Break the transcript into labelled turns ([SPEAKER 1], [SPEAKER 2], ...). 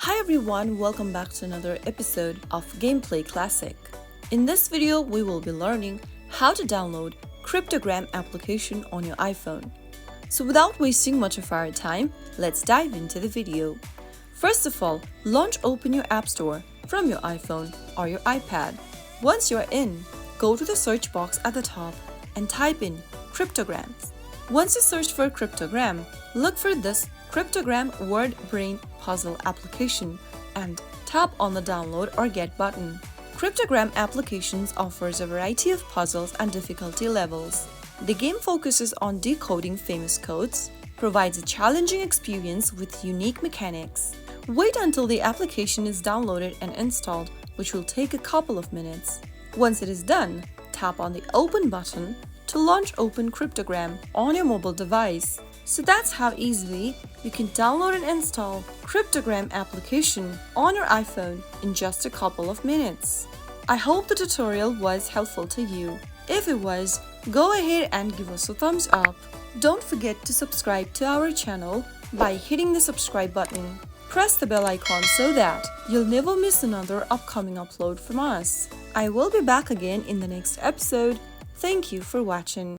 [SPEAKER 1] Hi everyone, welcome back to another episode of Gameplay Classic. In this video, we will be learning how to download Cryptogram application on your iPhone. So without wasting much of our time, let's dive into the video. First of all, open your App Store from your iPhone or your iPad. Once you're in, go to the search box at the top and type in Cryptograms. Once you search for Cryptogram, look for this Cryptogram word brain puzzle application and tap on the download or get button. Cryptogram applications offers a variety of puzzles and difficulty levels. The game focuses on decoding famous codes, provides a challenging experience with unique mechanics. Wait until the application is downloaded and installed, which will take a couple of minutes. Once it is done, tap on the Open button to launch Open Cryptogram on your mobile device. So that's how easily you can download and install Cryptogram application on your iPhone in just a couple of minutes. I hope the tutorial was helpful to you. If it was, go ahead and give us a thumbs up. Don't forget to subscribe to our channel by hitting the subscribe button. Press the bell icon so that you'll never miss another upcoming upload from us. I will be back again in the next episode. Thank you for watching.